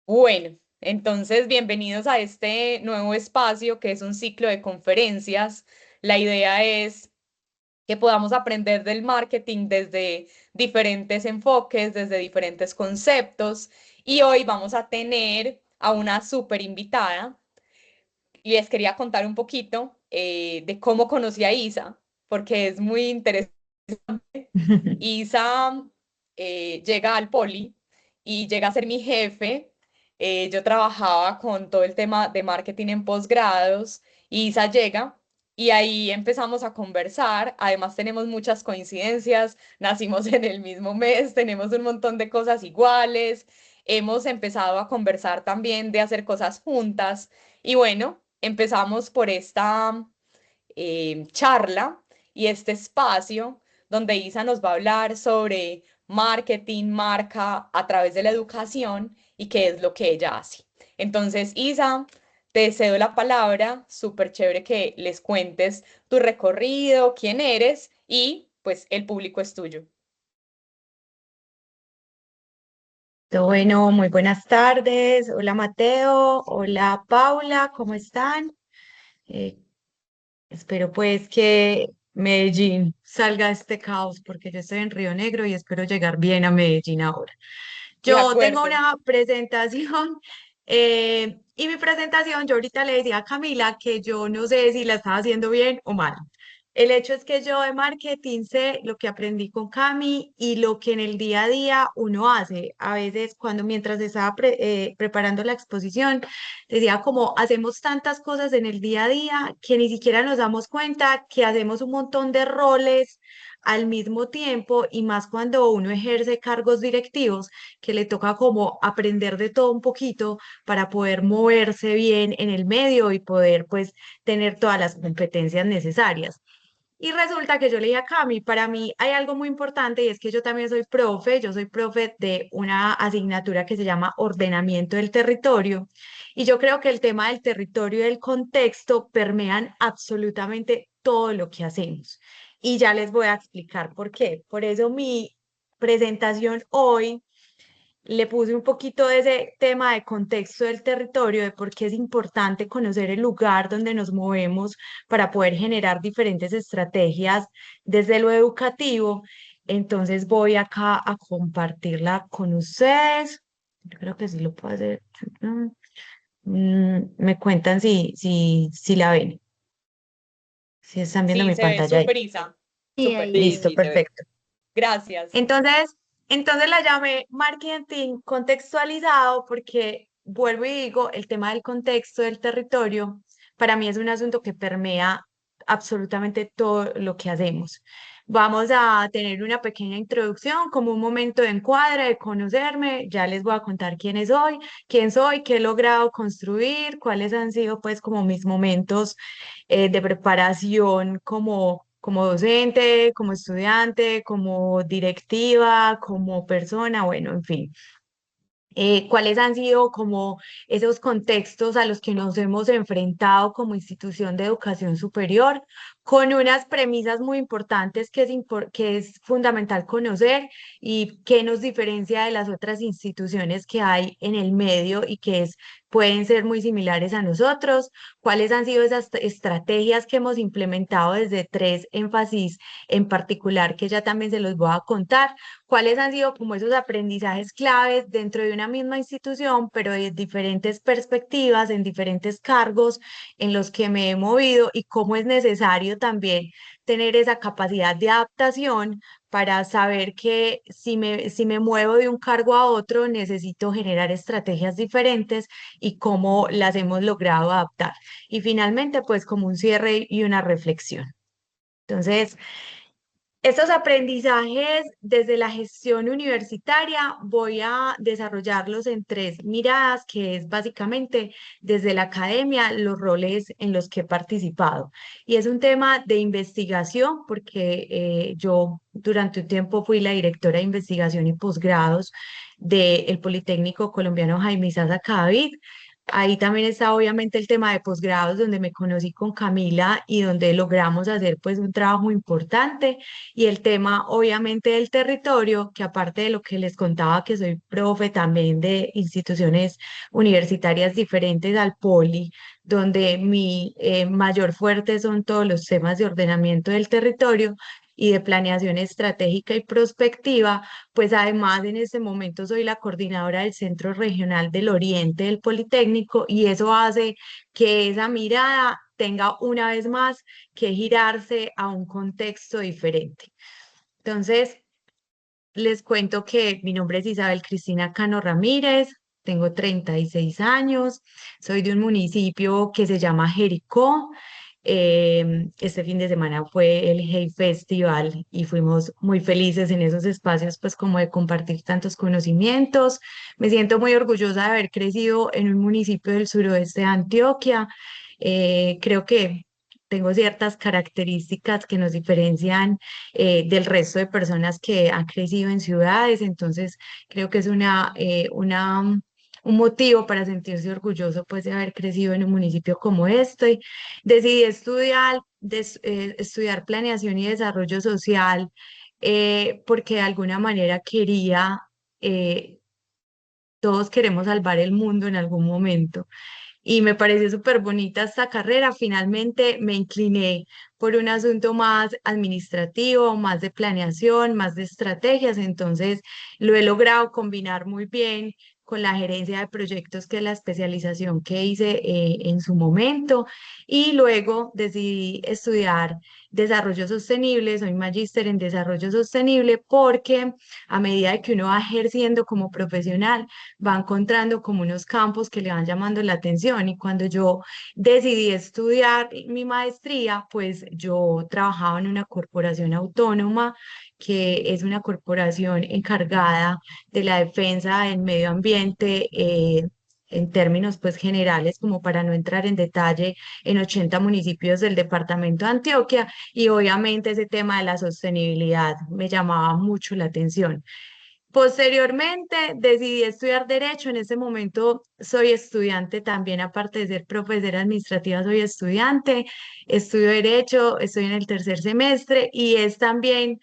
Bueno, entonces bienvenidos a este nuevo espacio que es un ciclo de conferencias. La idea es que podamos aprender del marketing desde diferentes enfoques, desde diferentes conceptos. Y hoy vamos a tener a una súper invitada y les quería contar un poquito de cómo conocí a Isa, porque es muy interesante. Isa llega al Poli y llega a ser mi jefe. Yo trabajaba con todo el tema de marketing en posgrados. Y Isa llega y ahí empezamos a conversar. Además tenemos muchas coincidencias, nacimos en el mismo mes, tenemos un montón de cosas iguales. Hemos empezado a conversar también de hacer cosas juntas. Y bueno, empezamos por esta charla y este espacio donde Isa nos va a hablar sobre marketing, marca a través de la educación y qué es lo que ella hace. Entonces, Isa, te cedo la palabra, súper chévere que les cuentes tu recorrido, quién eres y pues el público es tuyo. Bueno, muy buenas tardes. Hola Mateo, hola Paula, ¿cómo están? Eh, Espero pues que Medellín salga de este caos porque yo estoy en Río Negro y espero llegar bien a Medellín ahora. De Yo tengo acuerdo. una presentación y mi presentación, yo ahorita le decía a Camila que yo no sé si la estaba haciendo bien o mal. El hecho es que yo de marketing sé lo que aprendí con Cami y lo que en el día a día uno hace. A veces mientras estaba preparando la exposición, decía como hacemos tantas cosas en el día a día que ni siquiera nos damos cuenta que hacemos un montón de roles al mismo tiempo y más cuando uno ejerce cargos directivos que le toca como aprender de todo un poquito para poder moverse bien en el medio y poder pues tener todas las competencias necesarias. Y resulta que yo le dije a Cami, para mí hay algo muy importante y es que yo también soy profe, yo soy profe de una asignatura que se llama Ordenamiento del Territorio y yo creo que el tema del territorio y del contexto permean absolutamente todo lo que hacemos. Y ya les voy a explicar por qué. Por eso mi presentación hoy le puse un poquito de ese tema de contexto del territorio, de por qué es importante conocer el lugar donde nos movemos para poder generar diferentes estrategias desde lo educativo. Entonces voy acá a compartirla con ustedes. Yo creo que sí lo puedo hacer. Me cuentan si la ven, si están viendo Sí, mi se ve pantalla ahí. súper, Isa. Sí, Súper. ahí Sí, Listo, sí, se ve. perfecto. Gracias. Entonces, entonces la llamé marketing contextualizado porque vuelvo y digo, el tema del contexto del territorio para mí es un asunto que permea absolutamente todo lo que hacemos. Vamos a tener una pequeña introducción, como un momento de encuadre, de conocerme. Ya les voy a contar quién soy, qué he logrado construir, cuáles han sido pues como mis momentos de preparación como docente, como estudiante, como directiva, como persona, bueno, en fin. ¿Cuáles han sido como esos contextos a los que nos hemos enfrentado como institución de educación superior, con unas premisas muy importantes que es fundamental conocer y que nos diferencia de las otras instituciones que hay en el medio y pueden ser muy similares a nosotros? ¿Cuáles han sido esas estrategias que hemos implementado desde tres énfasis en particular que ya también se los voy a contar? ¿Cuáles han sido como esos aprendizajes claves dentro de una misma institución, pero de diferentes perspectivas, en diferentes cargos en los que me he movido y cómo es necesario también tener esa capacidad de adaptación para saber que si me muevo de un cargo a otro, necesito generar estrategias diferentes y cómo las hemos logrado adaptar? Y finalmente, pues como un cierre y una reflexión. Entonces, estos aprendizajes desde la gestión universitaria voy a desarrollarlos en tres miradas, que es básicamente desde la academia, los roles en los que he participado. Y es un tema de investigación, porque yo durante un tiempo fui la directora de investigación y posgrados del Politécnico Colombiano Jaime Sasa Cadavid. Ahí también está obviamente el tema de posgrados, donde me conocí con Camila y donde logramos hacer pues un trabajo importante. Y el tema obviamente del territorio, que aparte de lo que les contaba, que soy profe también de instituciones universitarias diferentes al Poli, donde mi mayor fuerte son todos los temas de ordenamiento del territorio y de planeación estratégica y prospectiva, pues además en este momento soy la coordinadora del Centro Regional del Oriente del Politécnico y eso hace que esa mirada tenga una vez más que girarse a un contexto diferente. Entonces, les cuento que mi nombre es Isabel Cristina Cano Ramírez, tengo 36 años, soy de un municipio que se llama Jericó. Este fin de semana fue el Hey Festival y fuimos muy felices en esos espacios, pues como de compartir tantos conocimientos. Me siento muy orgullosa de haber crecido en un municipio del suroeste de Antioquia. Creo que tengo ciertas características que nos diferencian del resto de personas que han crecido en ciudades, entonces creo que es un motivo para sentirse orgulloso pues de haber crecido en un municipio como este. Decidí estudiar planeación y desarrollo social porque de alguna manera quería, eh, todos queremos salvar el mundo en algún momento y me pareció súper bonita esta carrera. Finalmente me incliné por un asunto más administrativo, más de planeación, más de estrategias, entonces lo he logrado combinar muy bien con la gerencia de proyectos, que es la especialización que hice en su momento, y luego decidí estudiar desarrollo sostenible, soy magíster en desarrollo sostenible porque a medida que uno va ejerciendo como profesional, va encontrando como unos campos que le van llamando la atención. Y cuando yo decidí estudiar mi maestría, pues yo trabajaba en una corporación autónoma que es una corporación encargada de la defensa del medio ambiente. En términos pues generales, como para no entrar en detalle, en 80 municipios del departamento de Antioquia, y obviamente ese tema de la sostenibilidad me llamaba mucho la atención. Posteriormente decidí estudiar Derecho. En este momento soy estudiante también, aparte de ser profesora administrativa, soy estudiante. Estudio Derecho, estoy en el tercer semestre y es también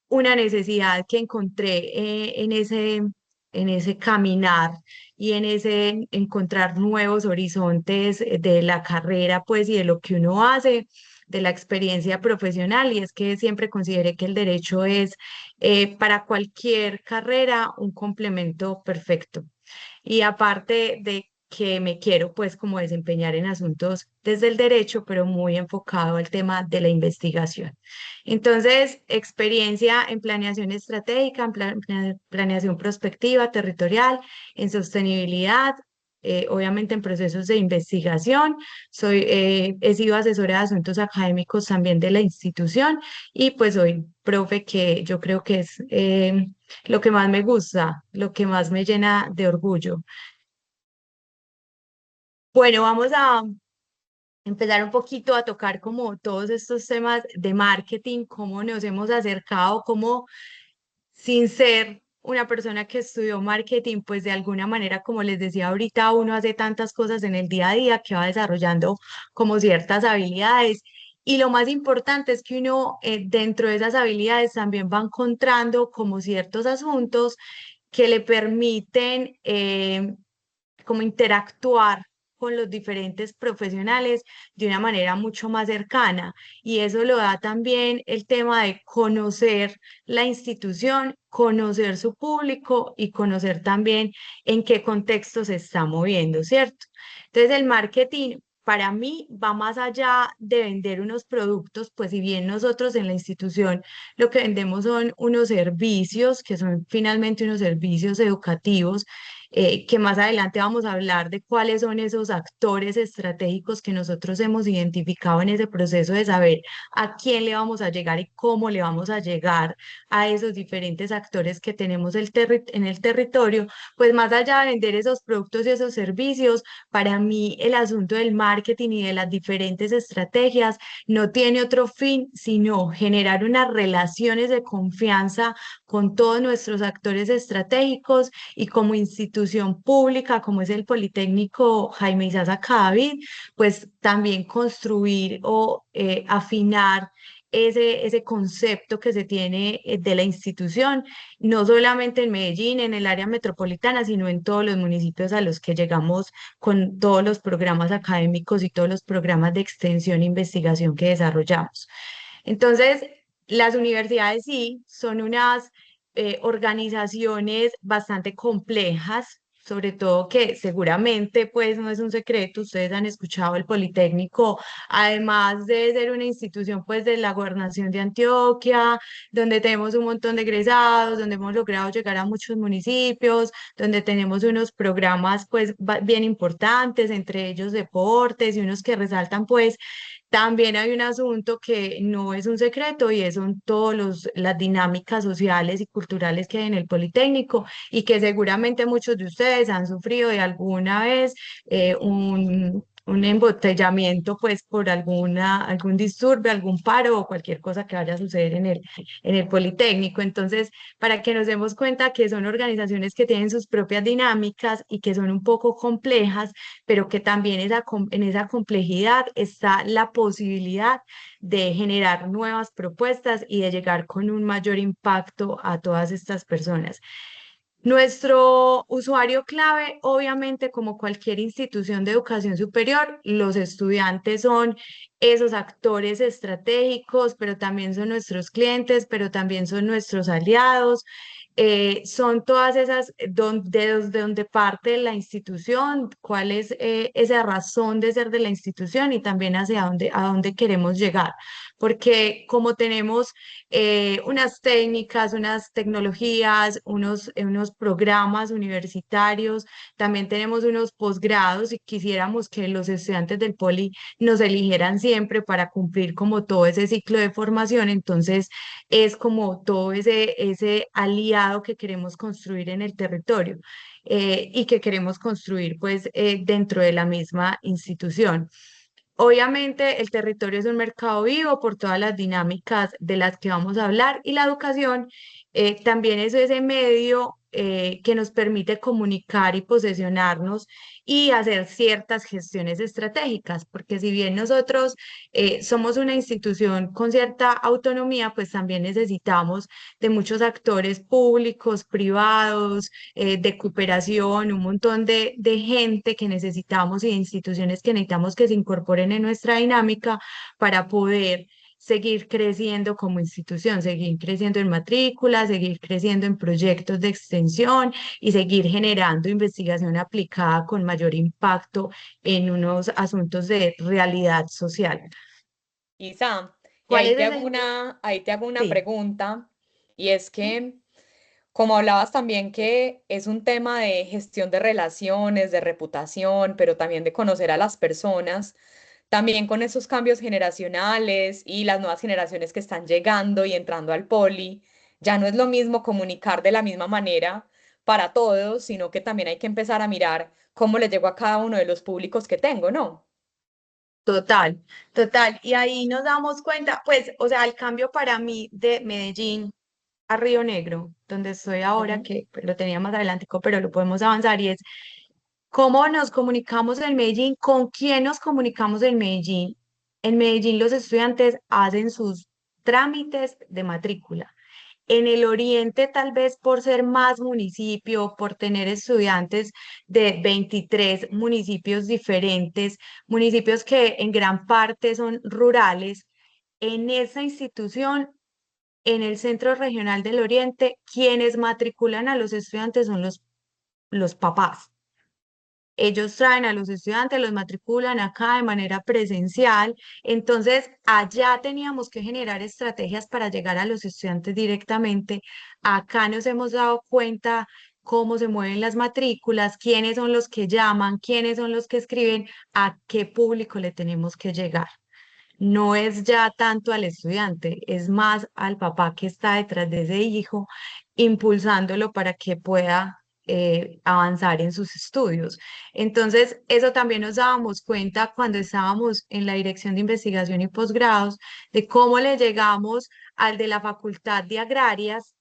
una necesidad que encontré en ese caminar y en ese encontrar nuevos horizontes de la carrera, pues, y de lo que uno hace, de la experiencia profesional. Y es que siempre consideré que el derecho es para cualquier carrera un complemento perfecto. Y aparte de que me quiero pues como desempeñar en asuntos desde el derecho, pero muy enfocado al tema de la investigación. Entonces, experiencia en planeación estratégica, en planeación prospectiva, territorial, en sostenibilidad. Obviamente en procesos de investigación, he sido asesora de asuntos académicos también de la institución y pues soy profe, que yo creo que es lo que más me gusta, lo que más me llena de orgullo. Bueno, vamos a empezar un poquito a tocar como todos estos temas de marketing, cómo nos hemos acercado, cómo sin ser una persona que estudió marketing, pues de alguna manera, como les decía ahorita, uno hace tantas cosas en el día a día que va desarrollando como ciertas habilidades. Y lo más importante es que uno dentro de esas habilidades también va encontrando como ciertos asuntos que le permiten como interactuar con los diferentes profesionales de una manera mucho más cercana. Y eso lo da también el tema de conocer la institución, conocer su público y conocer también en qué contexto se está moviendo, ¿cierto? Entonces el marketing para mí va más allá de vender unos productos, pues si bien nosotros en la institución lo que vendemos son unos servicios, que son finalmente unos servicios educativos, que más adelante vamos a hablar de cuáles son esos actores estratégicos que nosotros hemos identificado en ese proceso de saber a quién le vamos a llegar y cómo le vamos a llegar a esos diferentes actores que tenemos en el territorio. Pues más allá de vender esos productos y esos servicios, para mí el asunto del marketing y de las diferentes estrategias no tiene otro fin sino generar unas relaciones de confianza con todos nuestros actores estratégicos y como institución pública, como es el Politécnico Jaime Isaza Cadavid, pues también construir o afinar ese concepto que se tiene de la institución, no solamente en Medellín, en el área metropolitana, sino en todos los municipios a los que llegamos con todos los programas académicos y todos los programas de extensión e investigación que desarrollamos. Entonces, las universidades sí son unas organizaciones bastante complejas, sobre todo que seguramente, pues no es un secreto, ustedes han escuchado el Politécnico, además de ser una institución pues de la gobernación de Antioquia, donde tenemos un montón de egresados, donde hemos logrado llegar a muchos municipios, donde tenemos unos programas pues bien importantes, entre ellos deportes y unos que resaltan pues también hay un asunto que no es un secreto y son todas las dinámicas sociales y culturales que hay en el Politécnico y que seguramente muchos de ustedes han sufrido de alguna vez un embotellamiento pues por algún disturbio, algún paro o cualquier cosa que vaya a suceder en el Politécnico. Entonces, para que nos demos cuenta que son organizaciones que tienen sus propias dinámicas y que son un poco complejas, pero que también en esa complejidad está la posibilidad de generar nuevas propuestas y de llegar con un mayor impacto a todas estas personas. Nuestro usuario clave, obviamente, como cualquier institución de educación superior, los estudiantes son esos actores estratégicos, pero también son nuestros clientes, pero también son nuestros aliados. Son todas esas de donde parte la institución, cuál es esa razón de ser de la institución y también a dónde queremos llegar. Porque como tenemos unas técnicas, unas tecnologías, unos programas universitarios, también tenemos unos posgrados y quisiéramos que los estudiantes del Poli nos eligieran siempre para cumplir como todo ese ciclo de formación. Entonces, es como todo ese aliado que queremos construir en el territorio y que queremos construir pues dentro de la misma institución. Obviamente, el territorio es un mercado vivo por todas las dinámicas de las que vamos a hablar y la educación también es ese medio que nos permite comunicar y posesionarnos y hacer ciertas gestiones estratégicas, porque si bien nosotros somos una institución con cierta autonomía, pues también necesitamos de muchos actores públicos, privados, de cooperación, un montón de gente que necesitamos y de instituciones que necesitamos que se incorporen en nuestra dinámica para poder seguir creciendo como institución, seguir creciendo en matrícula, seguir creciendo en proyectos de extensión y seguir generando investigación aplicada con mayor impacto en unos asuntos de realidad social. Isa, y ¿Cuál es ese? ahí te hago una Sí. pregunta, y es que, como hablabas también que es un tema de gestión de relaciones, de reputación, pero también de conocer a las personas, también con esos cambios generacionales y las nuevas generaciones que están llegando y entrando al poli, ya no es lo mismo comunicar de la misma manera para todos, sino que también hay que empezar a mirar cómo le llego a cada uno de los públicos que tengo, ¿no? Total, total. Y ahí nos damos cuenta, pues, o sea, el cambio para mí de Medellín a Río Negro, donde estoy ahora, Ujú. que pues, lo tenía más adelantico, pero lo podemos avanzar, y es cómo nos comunicamos en Medellín, con quién nos comunicamos en Medellín. En Medellín los estudiantes hacen sus trámites de matrícula. En el oriente, tal vez por ser más municipio, por tener estudiantes de 23 municipios diferentes, municipios que en gran parte son rurales, en esa institución, en el Centro Regional del Oriente, quienes matriculan a los estudiantes son los papás. Ellos traen a los estudiantes, los matriculan acá de manera presencial. Entonces, allá teníamos que generar estrategias para llegar a los estudiantes directamente. Acá nos hemos dado cuenta cómo se mueven las matrículas, quiénes son los que llaman, quiénes son los que escriben, a qué público le tenemos que llegar. No es ya tanto al estudiante, es más al papá que está detrás de ese hijo, impulsándolo para que pueda avanzar en sus estudios. Entonces, eso también nos dábamos cuenta cuando estábamos en la Dirección de Investigación y Posgrados, de cómo le llegamos al de la Facultad de Agrarias,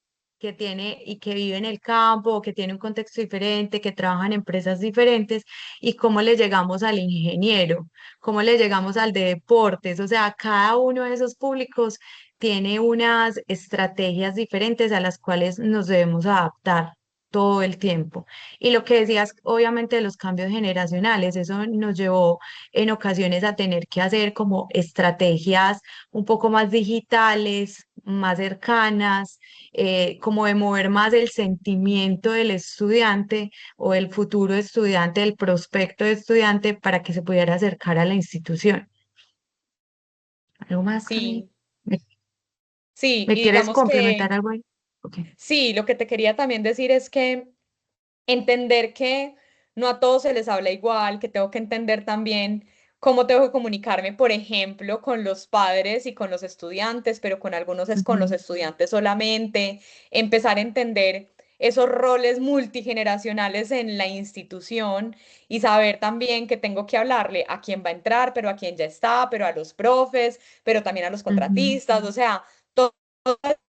que tiene y que vive en el campo, que tiene un contexto diferente, que trabaja en empresas diferentes, y cómo le llegamos al ingeniero, cómo le llegamos al de deportes. O sea, cada uno de esos públicos tiene unas estrategias diferentes a las cuales nos debemos adaptar todo el tiempo. Y lo que decías, obviamente, de los cambios generacionales, eso nos llevó en ocasiones a tener que hacer como estrategias un poco más digitales, más cercanas, como de mover más el sentimiento del estudiante o el futuro estudiante, el prospecto de estudiante para que se pudiera acercar a la institución. ¿Algo más, Cami? Sí, ¿Me, sí, me y quieres digamos que complementar algo ahí? Ok. sí, lo que te quería también decir es que entender que no a todos se les habla igual, que tengo que entender también cómo tengo que comunicarme, por ejemplo, con los padres y con los estudiantes, pero con algunos es con los Ujú, estudiantes solamente, empezar a entender esos roles multigeneracionales en la institución y saber también que tengo que hablarle a quién va a entrar, pero a quién ya está, pero a los profes, pero también a los ujú. contratistas, o sea, todo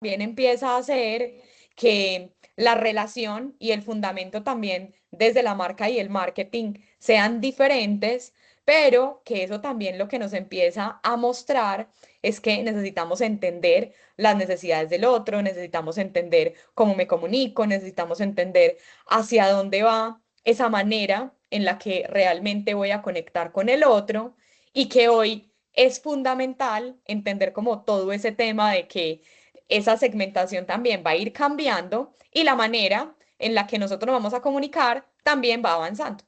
también empieza a hacer que la relación y el fundamento también desde la marca y el marketing sean diferentes, pero que eso también lo que nos empieza a mostrar es que necesitamos entender las necesidades del otro, necesitamos entender cómo me comunico, necesitamos entender hacia dónde va esa manera en la que realmente voy a conectar con el otro y que hoy es fundamental entender como todo ese tema de que esa segmentación también va a ir cambiando y la manera en la que nosotros nos vamos a comunicar también va avanzando.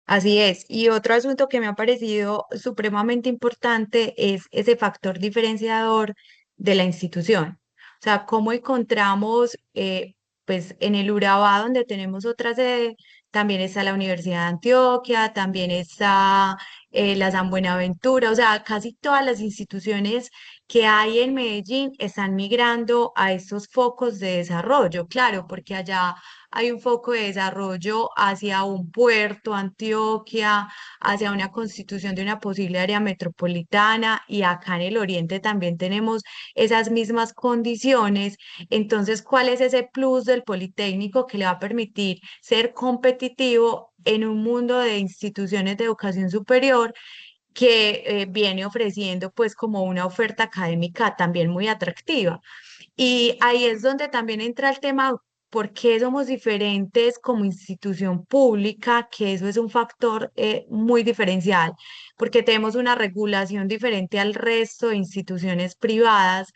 Así es. Y otro asunto que me ha parecido supremamente importante es ese factor diferenciador de la institución. O sea, cómo encontramos, pues en el Urabá, donde tenemos otra sede, también está la Universidad de Antioquia, también está la San Buenaventura, o sea, casi todas las instituciones que hay en Medellín están migrando a estos focos de desarrollo, claro, porque allá hay un foco de desarrollo hacia un puerto, Antioquia, hacia una constitución de una posible área metropolitana y acá en el oriente también tenemos esas mismas condiciones. Entonces, ¿cuál es ese plus del Politécnico que le va a permitir ser competitivo en un mundo de instituciones de educación superior que viene ofreciendo pues como una oferta académica también muy atractiva? Y ahí es donde también entra el tema, por qué somos diferentes como institución pública, que eso es un factor muy diferencial, porque tenemos una regulación diferente al resto de instituciones privadas,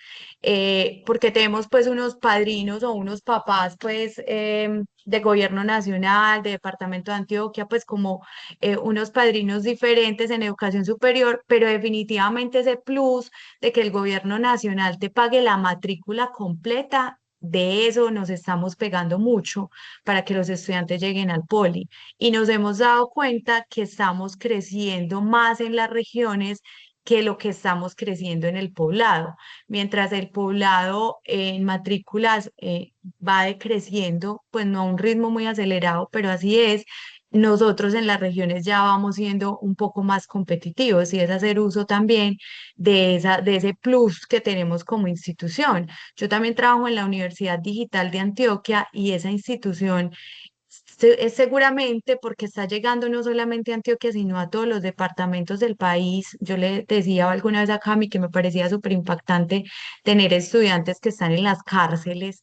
porque tenemos pues unos padrinos o unos papás pues de gobierno nacional, de departamento de Antioquia, pues como unos padrinos diferentes en educación superior, pero definitivamente ese plus de que el gobierno nacional te pague la matrícula completa, de eso nos estamos pegando mucho para que los estudiantes lleguen al poli. Y nos hemos dado cuenta que estamos creciendo más en las regiones que lo que estamos creciendo en el poblado. Mientras el poblado en matrículas va decreciendo, pues no a un ritmo muy acelerado, pero así es. Nosotros en las regiones ya vamos siendo un poco más competitivos y es hacer uso también de ese plus que tenemos como institución. Yo también trabajo en la Universidad Digital de Antioquia y esa institución es seguramente porque está llegando no solamente a Antioquia, sino a todos los departamentos del país. Yo le decía alguna vez a Cami que me parecía súper impactante tener estudiantes que están en las cárceles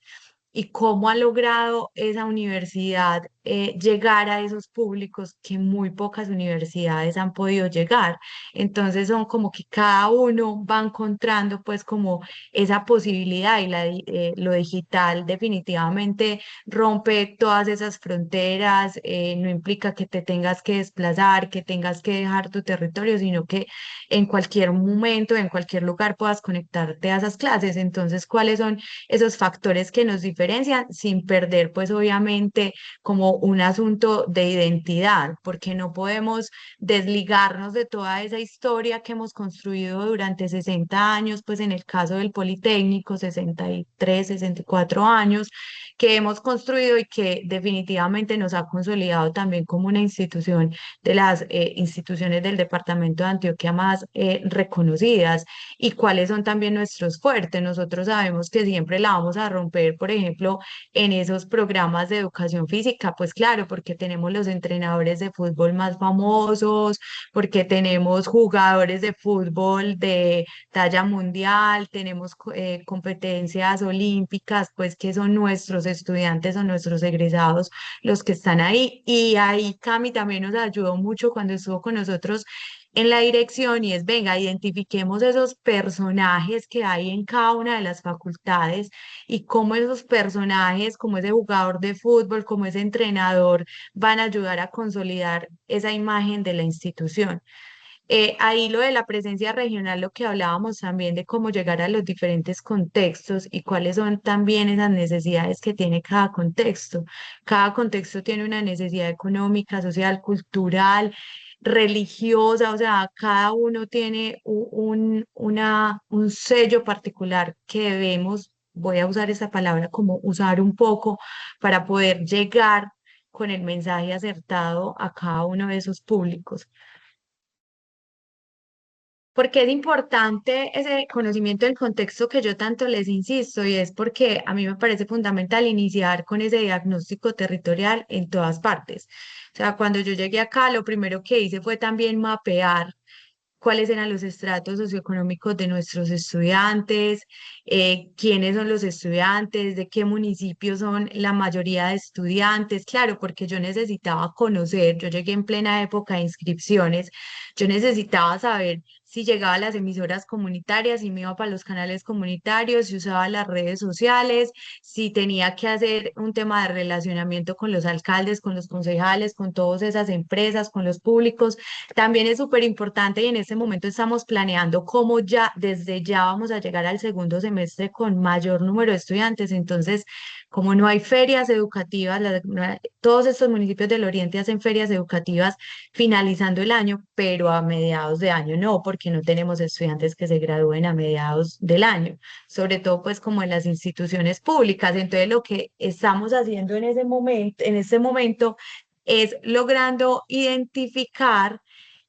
y cómo ha logrado esa universidad llegar a esos públicos que muy pocas universidades han podido llegar. Entonces son como que cada uno va encontrando pues como esa posibilidad y lo digital definitivamente rompe todas esas fronteras, no implica que te tengas que desplazar, que tengas que dejar tu territorio, sino que en cualquier momento, en cualquier lugar puedas conectarte a esas clases. Entonces, ¿cuáles son esos factores que nos diferencian sin perder, pues obviamente, como un asunto de identidad? Porque no podemos desligarnos de toda esa historia que hemos construido durante 60 años, pues en el caso del Politécnico, 63, 64 años, que hemos construido y que definitivamente nos ha consolidado también como una institución de las instituciones del departamento de Antioquia más reconocidas y cuáles son también nuestros fuertes. Nosotros sabemos que siempre la vamos a romper, por ejemplo, en esos programas de educación física, pues claro, porque tenemos los entrenadores de fútbol más famosos, porque tenemos jugadores de fútbol de talla mundial, tenemos competencias olímpicas, pues que son nuestros estudiantes o nuestros egresados los que están ahí. Y ahí Cami también nos ayudó mucho cuando estuvo con nosotros en la dirección y es, venga, identifiquemos esos personajes que hay en cada una de las facultades y cómo esos personajes, como ese jugador de fútbol, como ese entrenador, van a ayudar a consolidar esa imagen de la institución. Ahí lo de la presencia regional, lo que hablábamos también de cómo llegar a los diferentes contextos y cuáles son también esas necesidades que tiene cada contexto. Cada contexto tiene una necesidad económica, social, cultural, religiosa, o sea, cada uno tiene un sello particular que debemos, voy a usar esta palabra como usar un poco para poder llegar con el mensaje acertado a cada uno de esos públicos. Porque es importante ese conocimiento del contexto que yo tanto les insisto, y es porque a mí me parece fundamental iniciar con ese diagnóstico territorial en todas partes. O sea, cuando yo llegué acá, lo primero que hice fue también mapear cuáles eran los estratos socioeconómicos de nuestros estudiantes, quiénes son los estudiantes, de qué municipios son la mayoría de estudiantes, claro, porque yo necesitaba conocer, yo llegué en plena época de inscripciones, yo necesitaba saber si llegaba a las emisoras comunitarias, si me iba para los canales comunitarios, si usaba las redes sociales, si tenía que hacer un tema de relacionamiento con los alcaldes, con los concejales, con todas esas empresas, con los públicos. También es súper importante y en este momento estamos planeando cómo ya, desde ya vamos a llegar al segundo semestre con mayor número de estudiantes. Entonces, como no hay ferias educativas, todos estos municipios del Oriente hacen ferias educativas finalizando el año, pero a mediados de año no, porque no tenemos estudiantes que se gradúen a mediados del año, sobre todo pues como en las instituciones públicas. Entonces, lo que estamos haciendo en este momento es logrando identificar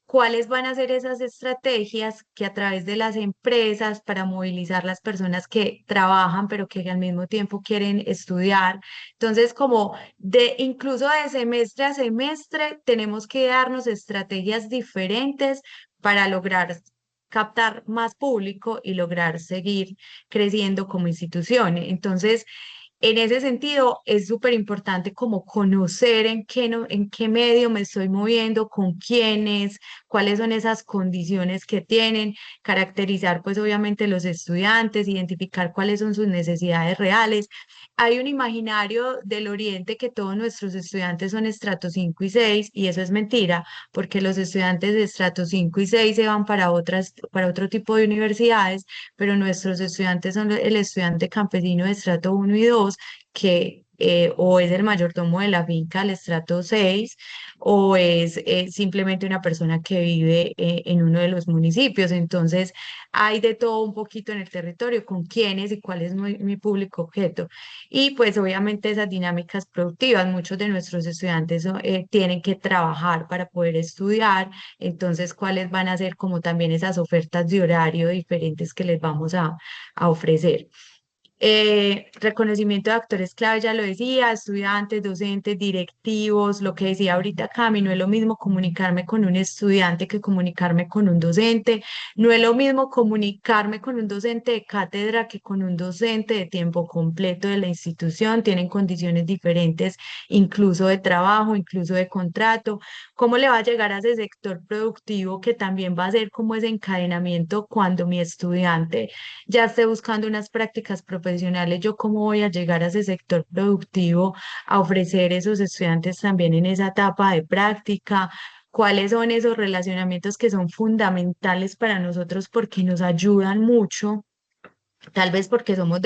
cuáles van a ser esas estrategias que a través de las empresas para movilizar las personas que trabajan, pero que al mismo tiempo quieren estudiar. Entonces, como de incluso de semestre a semestre, tenemos que darnos estrategias diferentes para lograr captar más público y lograr seguir creciendo como institución. Entonces, en ese sentido, es súper importante como conocer en qué, en qué medio me estoy moviendo, con quiénes, cuáles son esas condiciones que tienen, caracterizar pues obviamente los estudiantes, identificar cuáles son sus necesidades reales. Hay un imaginario del Oriente que todos nuestros estudiantes son estrato 5 y 6 y eso es mentira, porque los estudiantes de estrato 5 y 6 se van para para otro tipo de universidades, pero nuestros estudiantes son el estudiante campesino de estrato 1 y 2 que o es el mayordomo de la finca al estrato 6 o es simplemente una persona que vive en uno de los municipios. Entonces, hay de todo un poquito en el territorio, con quiénes y cuál es mi público objeto. Y pues obviamente esas dinámicas productivas, muchos de nuestros estudiantes tienen que trabajar para poder estudiar, entonces cuáles van a ser como también esas ofertas de horario diferentes que les vamos a ofrecer. Reconocimiento de actores clave, ya lo decía, estudiantes, docentes, directivos, lo que decía ahorita Cami, no es lo mismo comunicarme con un estudiante que comunicarme con un docente, no es lo mismo comunicarme con un docente de cátedra que con un docente de tiempo completo de la institución, tienen condiciones diferentes, incluso de trabajo, incluso de contrato, cómo le va a llegar a ese sector productivo que también va a ser como ese encadenamiento cuando mi estudiante ya esté buscando unas prácticas profesionales, yo cómo voy a llegar a ese sector productivo a ofrecer esos estudiantes también en esa etapa de práctica, cuáles son esos relacionamientos que son fundamentales para nosotros porque nos ayudan mucho, tal vez porque somos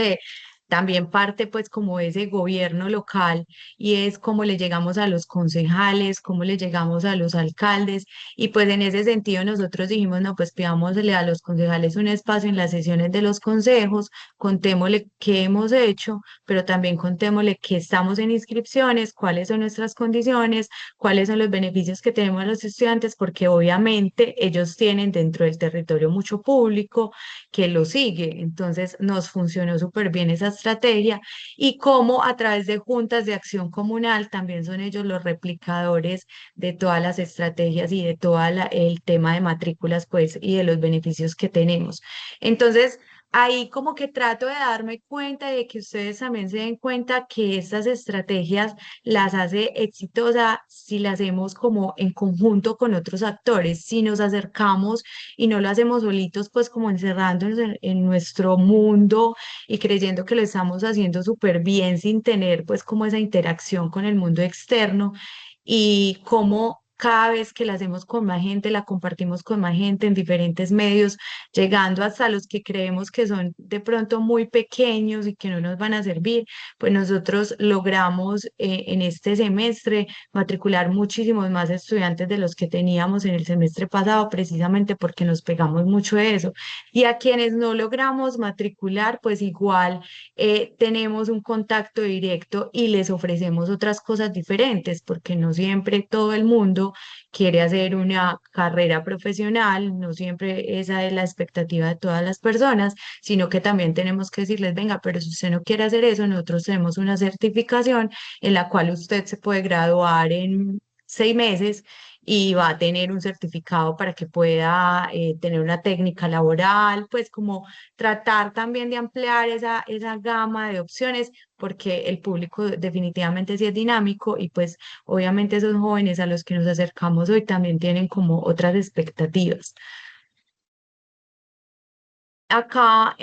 también parte pues como ese gobierno local y es cómo le llegamos a los concejales, cómo le llegamos a los alcaldes y pues en ese sentido nosotros dijimos, no, pues pidámosle a los concejales un espacio en las sesiones de los consejos, contémosle qué hemos hecho, pero también contémosle que estamos en inscripciones, cuáles son nuestras condiciones, cuáles son los beneficios que tenemos los estudiantes, porque obviamente ellos tienen dentro del territorio mucho público que lo sigue. Entonces nos funcionó súper bien esa estrategia y cómo a través de juntas de acción comunal también son ellos los replicadores de todas las estrategias y de todo el tema de matrículas, pues, y de los beneficios que tenemos. Entonces, ahí como que trato de darme cuenta y de que ustedes también se den cuenta que estas estrategias las hace exitosas si las hacemos como en conjunto con otros actores, si nos acercamos y no lo hacemos solitos, pues como encerrándonos en nuestro mundo y creyendo que lo estamos haciendo súper bien sin tener pues como esa interacción con el mundo externo y cómo cada vez que la hacemos con más gente, la compartimos con más gente en diferentes medios, llegando hasta los que creemos que son de pronto muy pequeños y que no nos van a servir, pues nosotros logramos en este semestre matricular muchísimos más estudiantes de los que teníamos en el semestre pasado, precisamente porque nos pegamos mucho de eso. Y a quienes no logramos matricular, pues igual tenemos un contacto directo y les ofrecemos otras cosas diferentes, porque no siempre todo el mundo quiere hacer una carrera profesional, no siempre esa es la expectativa de todas las personas, sino que también tenemos que decirles, venga, pero si usted no quiere hacer eso, nosotros tenemos una certificación en la cual usted se puede graduar en 6 meses y va a tener un certificado para que pueda tener una técnica laboral, pues como tratar también de ampliar esa gama de opciones, porque el público definitivamente sí es dinámico y pues obviamente esos jóvenes a los que nos acercamos hoy también tienen como otras expectativas. Acá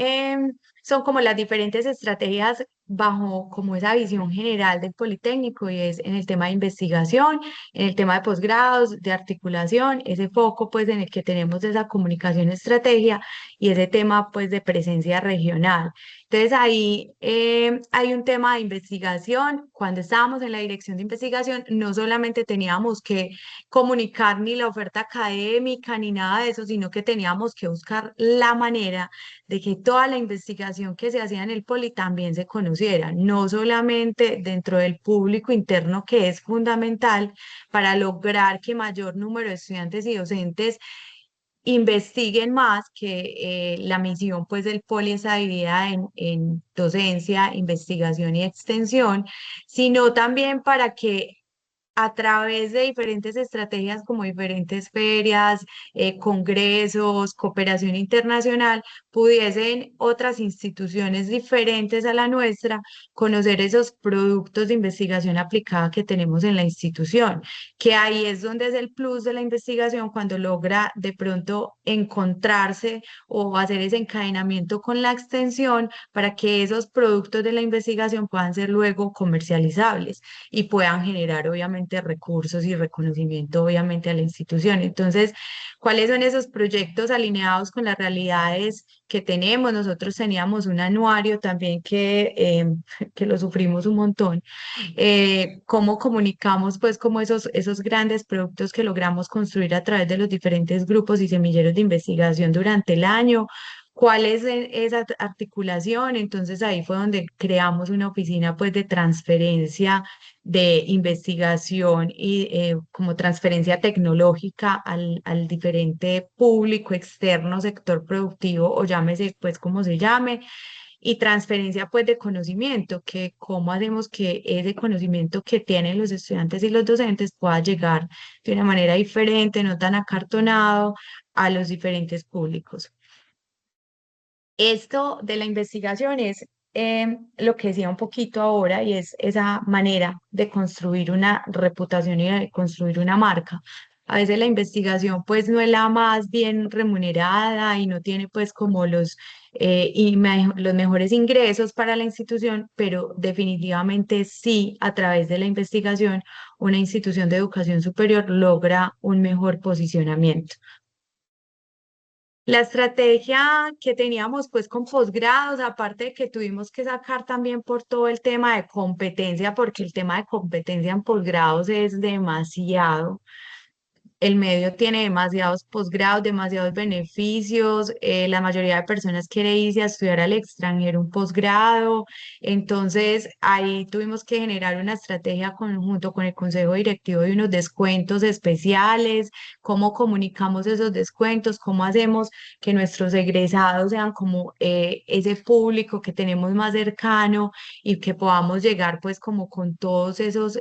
son como las diferentes estrategias bajo como esa visión general del Politécnico y es en el tema de investigación, en el tema de posgrados, de articulación, ese foco pues en el que tenemos esa comunicación estrategia y ese tema pues de presencia regional. Entonces ahí hay un tema de investigación. Cuando estábamos en la dirección de investigación, no solamente teníamos que comunicar ni la oferta académica ni nada de eso, sino que teníamos que buscar la manera de que toda la investigación que se hacía en el Poli también se conociera, no solamente dentro del público interno, que es fundamental para lograr que mayor número de estudiantes y docentes investiguen más, que la misión pues del Poli está dividida en docencia, investigación y extensión, sino también para que a través de diferentes estrategias como diferentes ferias, congresos, cooperación internacional, pudiesen otras instituciones diferentes a la nuestra conocer esos productos de investigación aplicada que tenemos en la institución, que ahí es donde es el plus de la investigación cuando logra de pronto encontrarse o hacer ese encadenamiento con la extensión para que esos productos de la investigación puedan ser luego comercializables y puedan generar obviamente recursos y reconocimiento obviamente a la institución. Entonces, ¿cuáles son esos proyectos alineados con las realidades que tenemos? Nosotros teníamos un anuario también que lo sufrimos un montón. ¿Cómo comunicamos pues como esos grandes productos que logramos construir a través de los diferentes grupos y semilleros de investigación durante el año? ¿Cuál es esa articulación? Entonces ahí fue donde creamos una oficina pues de transferencia de investigación y como transferencia tecnológica al diferente público externo, sector productivo o llámese pues como se llame, y transferencia pues de conocimiento, que cómo hacemos que ese conocimiento que tienen los estudiantes y los docentes pueda llegar de una manera diferente, no tan acartonado a los diferentes públicos. Esto de la investigación es lo que decía un poquito ahora y es esa manera de construir una reputación y de construir una marca. A veces la investigación pues no es la más bien remunerada y no tiene pues como los mejores ingresos para la institución, pero definitivamente sí a través de la investigación una institución de educación superior logra un mejor posicionamiento. La estrategia que teníamos pues con posgrados, aparte de que tuvimos que sacar también por todo el tema de competencia, porque el tema de competencia en posgrados es demasiado. El medio tiene demasiados posgrados, demasiados beneficios. La mayoría de personas quiere irse a estudiar al extranjero un posgrado. Entonces, ahí tuvimos que generar una estrategia junto con el consejo directivo de unos descuentos especiales, cómo comunicamos esos descuentos, cómo hacemos que nuestros egresados sean como ese público que tenemos más cercano y que podamos llegar pues como con todos esos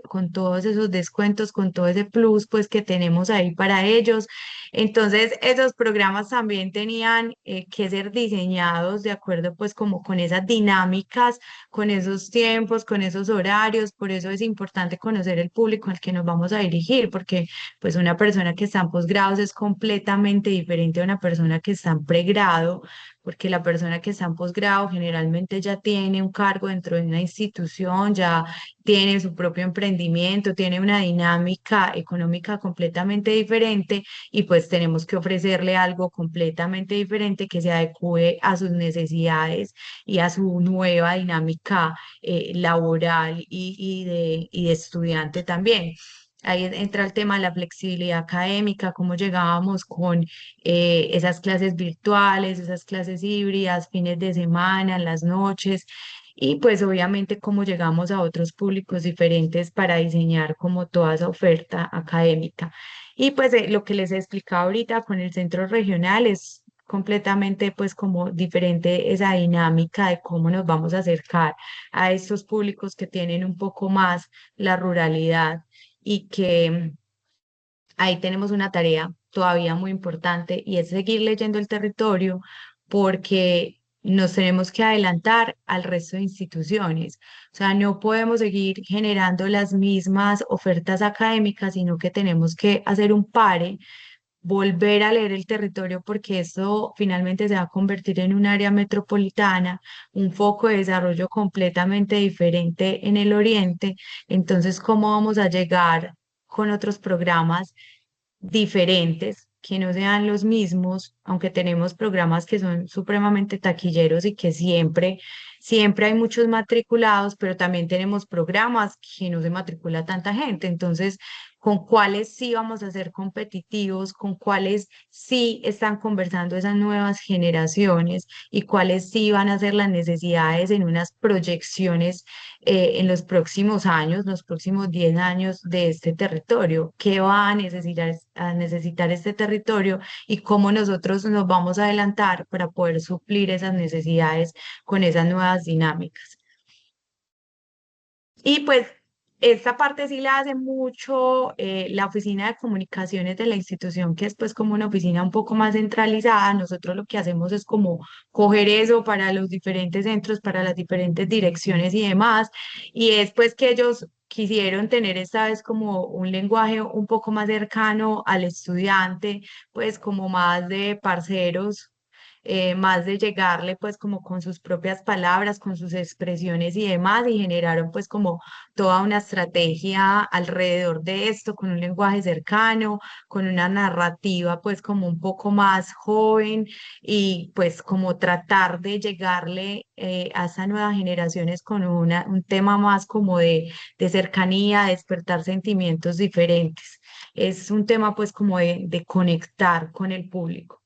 descuentos, con todo ese plus pues que tenemos ahí para ellos. Entonces, esos programas también tenían que ser diseñados de acuerdo pues como con esas dinámicas, con esos tiempos, con esos horarios. Por eso es importante conocer el público al que nos vamos a dirigir, porque pues una persona que está en posgrados es completamente diferente a una persona que está en pregrado, porque la persona que está en posgrado generalmente ya tiene un cargo dentro de una institución, ya tiene su propio emprendimiento, tiene una dinámica económica completamente diferente y pues tenemos que ofrecerle algo completamente diferente que se adecue a sus necesidades y a su nueva dinámica laboral y de estudiante también. Ahí entra el tema de la flexibilidad académica, cómo llegábamos con esas clases virtuales, esas clases híbridas, fines de semana, en las noches, y pues obviamente cómo llegamos a otros públicos diferentes para diseñar como toda esa oferta académica. Y pues lo que les he explicado ahorita con el centro regional es completamente pues como diferente esa dinámica de cómo nos vamos a acercar a estos públicos que tienen un poco más la ruralidad y que ahí tenemos una tarea todavía muy importante y es seguir leyendo el territorio porque nos tenemos que adelantar al resto de instituciones. O sea, no podemos seguir generando las mismas ofertas académicas, sino que tenemos que hacer un pare, volver a leer el territorio porque esto finalmente se va a convertir en un área metropolitana, un foco de desarrollo completamente diferente en el oriente. Entonces, ¿cómo vamos a llegar con otros programas diferentes, que no sean los mismos, aunque tenemos programas que son supremamente taquilleros y que siempre hay muchos matriculados, pero también tenemos programas que no se matricula tanta gente. Entonces, ¿con cuáles sí vamos a ser competitivos? ¿Con cuáles sí están conversando esas nuevas generaciones? ¿Y cuáles sí van a ser las necesidades en unas proyecciones en los próximos años, los próximos 10 años de este territorio? ¿Qué va a necesitar este territorio y cómo nosotros nos vamos a adelantar para poder suplir esas necesidades con esas nuevas dinámicas? Y pues esta parte sí la hace mucho la oficina de comunicaciones de la institución, que es pues como una oficina un poco más centralizada. Nosotros lo que hacemos es como coger eso para los diferentes centros, para las diferentes direcciones y demás. Y es pues que ellos quisieron tener esta vez como un lenguaje un poco más cercano al estudiante, pues como más de parceros, más de llegarle pues como con sus propias palabras, con sus expresiones y demás, y generaron pues como toda una estrategia alrededor de esto, con un lenguaje cercano, con una narrativa pues como un poco más joven y pues como tratar de llegarle a esas nuevas generaciones con un tema más como de cercanía, despertar sentimientos diferentes. Es un tema pues como de conectar con el público.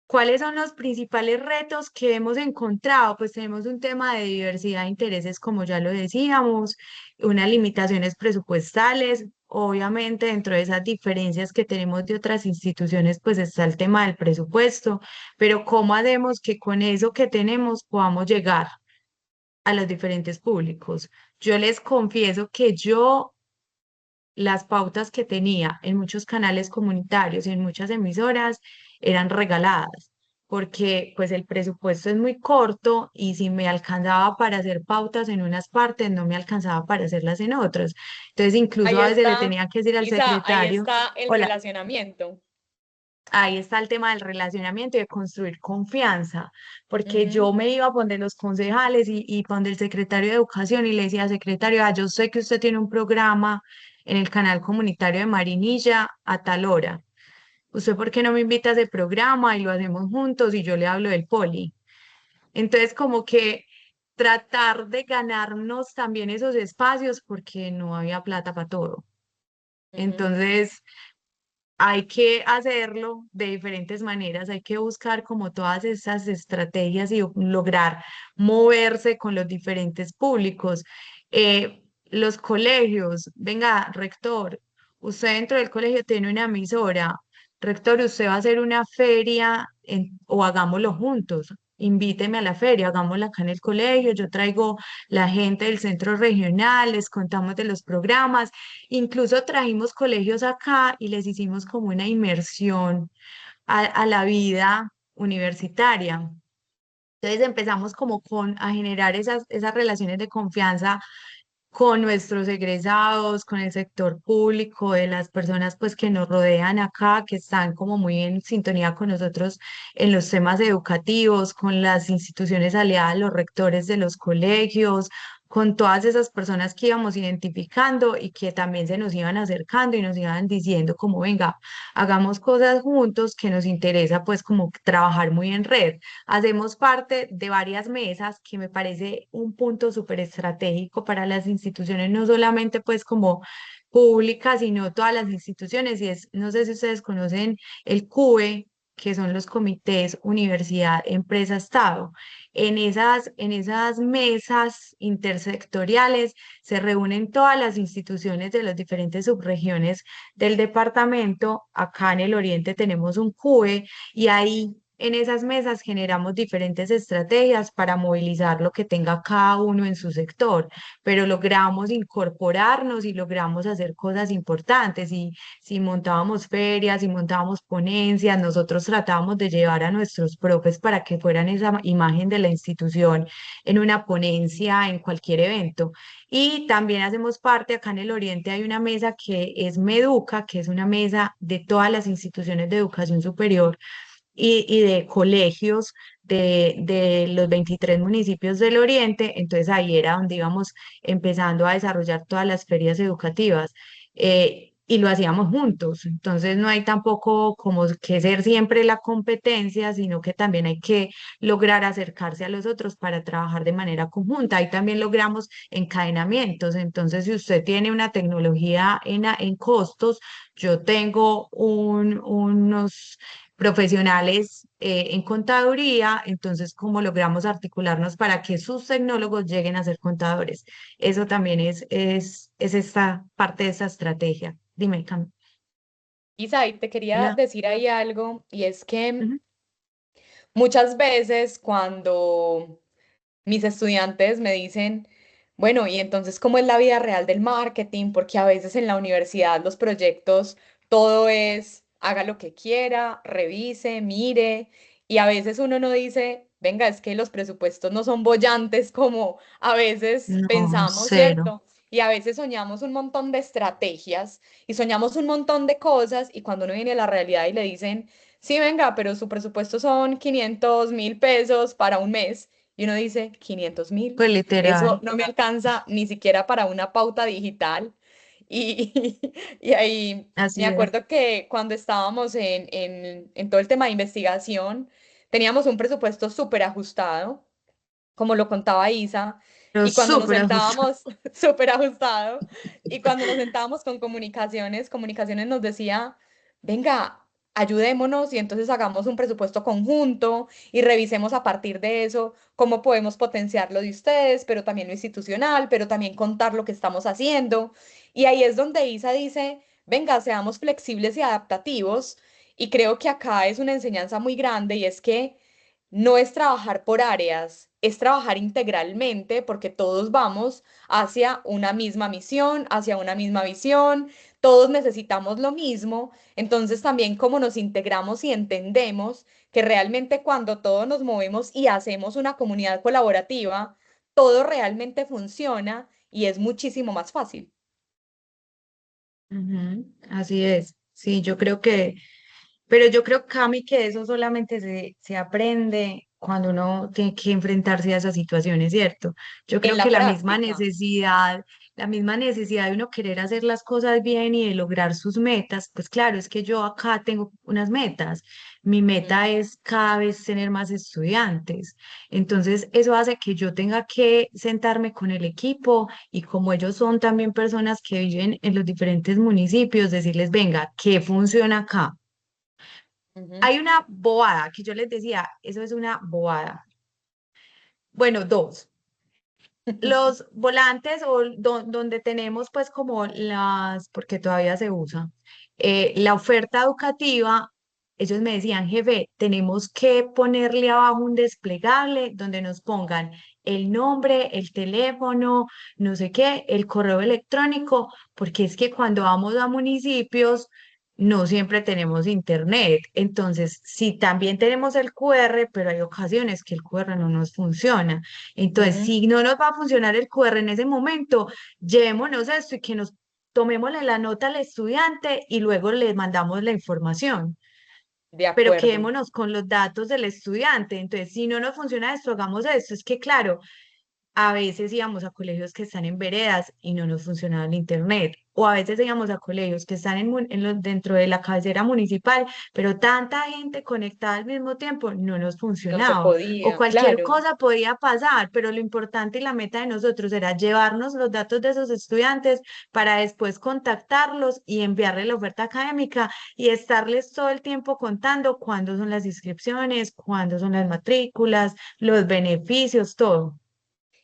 ¿Cuáles son los principales retos que hemos encontrado? Pues tenemos un tema de diversidad de intereses, como ya lo decíamos, unas limitaciones presupuestales. Obviamente, dentro de esas diferencias que tenemos de otras instituciones, pues está el tema del presupuesto, pero ¿cómo hacemos que con eso que tenemos podamos llegar a los diferentes públicos? Yo les confieso que yo las pautas que tenía en muchos canales comunitarios y en muchas emisoras eran regaladas, porque pues el presupuesto es muy corto y si me alcanzaba para hacer pautas en unas partes, no me alcanzaba para hacerlas en otras. Entonces, incluso Ahí a veces le está, tenía que decir al Isa, ahí secretario, está el hola, relacionamiento. ahí está el tema del relacionamiento y de construir confianza, porque Ujú. yo me iba a poner los concejales y poner el secretario de Educación y le decía, secretario, yo sé que usted tiene un programa en el canal comunitario de Marinilla a tal hora. ¿usted por qué no me invita a ese programa y lo hacemos juntos y yo le hablo del poli? Entonces, como que tratar de ganarnos también esos espacios porque no había plata para todo. Ujú, Entonces, hay que hacerlo de diferentes maneras, hay que buscar como todas esas estrategias y lograr moverse con los diferentes públicos. Los colegios, venga, rector, usted dentro del colegio tiene una emisora, rector, usted va a hacer una feria o hagámoslo juntos. Invíteme a la feria, hagámosla acá en el colegio, yo traigo la gente del centro regional, les contamos de los programas. Incluso trajimos colegios acá y les hicimos como una inmersión a la vida universitaria. Entonces empezamos como a generar esas relaciones de confianza con nuestros egresados, con el sector público, de las personas pues que nos rodean acá, que están como muy en sintonía con nosotros en los temas educativos, con las instituciones aliadas, los rectores de los colegios, con todas esas personas que íbamos identificando y que también se nos iban acercando y nos iban diciendo como, venga, hagamos cosas juntos que nos interesa pues como trabajar muy en red. Hacemos parte de varias mesas que me parece un punto súper estratégico para las instituciones, no solamente pues como públicas, sino todas las instituciones. Y es, no sé si ustedes conocen el CUE, que son los comités Universidad, Empresa, Estado. En esas mesas intersectoriales se reúnen todas las instituciones de las diferentes subregiones del departamento. Acá en el oriente tenemos un CUE y ahí en esas mesas generamos diferentes estrategias para movilizar lo que tenga cada uno en su sector, pero logramos incorporarnos y logramos hacer cosas importantes. Y si montábamos ferias, si montábamos ponencias, nosotros tratábamos de llevar a nuestros profes para que fueran esa imagen de la institución en una ponencia, en cualquier evento. Y también hacemos parte, acá en el Oriente hay una mesa que es Meduca, que es una mesa de todas las instituciones de educación superior y de colegios de los 23 municipios del Oriente. Entonces ahí era donde íbamos empezando a desarrollar todas las ferias educativas. Y lo hacíamos juntos. Entonces no hay tampoco como que ser siempre la competencia, sino que también hay que lograr acercarse a los otros para trabajar de manera conjunta. Ahí también logramos encadenamientos. Entonces, si usted tiene una tecnología en costos, yo tengo unos profesionales en contaduría, entonces, ¿cómo logramos articularnos para que sus tecnólogos lleguen a ser contadores? Eso también es esta parte de esa estrategia. Dime, Cam. Isa, te quería Hola. decir ahí algo, y es que Ujú. muchas veces cuando mis estudiantes me dicen, bueno, y entonces, ¿cómo es la vida real del marketing? Porque a veces en la universidad los proyectos, todo es, haga lo que quiera, revise, mire, y a veces uno no dice, venga, es que los presupuestos no son bollantes como a veces No, pensamos, cero. ¿cierto? Y a veces soñamos un montón de estrategias y soñamos un montón de cosas y cuando uno viene a la realidad y le dicen, sí, venga, pero su presupuesto son 500.000 pesos para un mes. Y uno dice, 500.000, Pues eso literal, no me alcanza ni siquiera para una pauta digital. Y, y ahí me así es. acuerdo que cuando estábamos en todo el tema de investigación, teníamos un presupuesto súper ajustado, como lo contaba Isa, Pero y cuando nos súper ajustado. sentábamos, súper ajustado, y cuando nos sentábamos con comunicaciones, comunicaciones nos decía, venga, ayudémonos y entonces hagamos un presupuesto conjunto y revisemos a partir de eso cómo podemos potenciar lo de ustedes, pero también lo institucional, pero también contar lo que estamos haciendo. Y ahí es donde Isa dice, venga, seamos flexibles y adaptativos. Y creo que acá es una enseñanza muy grande y es que no es trabajar por áreas, es trabajar integralmente porque todos vamos hacia una misma misión, hacia una misma visión, todos necesitamos lo mismo, entonces también como nos integramos y entendemos que realmente cuando todos nos movemos y hacemos una comunidad colaborativa, todo realmente funciona y es muchísimo más fácil. Ujú, así es. Sí, yo creo que, pero yo creo, Cami, que eso solamente se aprende cuando uno tiene que enfrentarse a esas situaciones, ¿cierto? Yo En creo que la la misma práctica. necesidad, la misma necesidad de uno querer hacer las cosas bien y de lograr sus metas, pues claro, es que yo acá tengo unas metas. Mi Ujú, meta es cada vez tener más estudiantes. Entonces, eso hace que yo tenga que sentarme con el equipo y como ellos son también personas que viven en los diferentes municipios, decirles, venga, ¿qué funciona acá? ujú. Hay una bobada que yo les decía, eso es una bobada. Bueno, dos. Los volantes o donde tenemos pues como las, porque todavía se usa, la oferta educativa, ellos me decían, jefe, tenemos que ponerle abajo un desplegable donde nos pongan el nombre, el teléfono, no sé qué, el correo electrónico, porque es que cuando vamos a municipios no siempre tenemos internet. Entonces, sí, también tenemos el QR, pero hay ocasiones que el QR no nos funciona. Entonces, Ujú. si no nos va a funcionar el QR en ese momento, llevémonos esto y que nos tomémosle la nota al estudiante y luego le mandamos la información, De pero acuerdo. quedémonos con los datos del estudiante. Entonces, si no nos funciona esto, hagamos esto. Es que, claro, a veces íbamos a colegios que están en veredas y no nos funcionaba el internet. O a veces íbamos a colegios que están dentro de la cabecera municipal, pero tanta gente conectada al mismo tiempo no nos No se funcionaba. O podía, cualquier claro. cosa podía pasar, pero lo importante y la meta de nosotros era llevarnos los datos de esos estudiantes para después contactarlos y enviarles la oferta académica y estarles todo el tiempo contando cuándo son las inscripciones, cuándo son las matrículas, los beneficios, todo.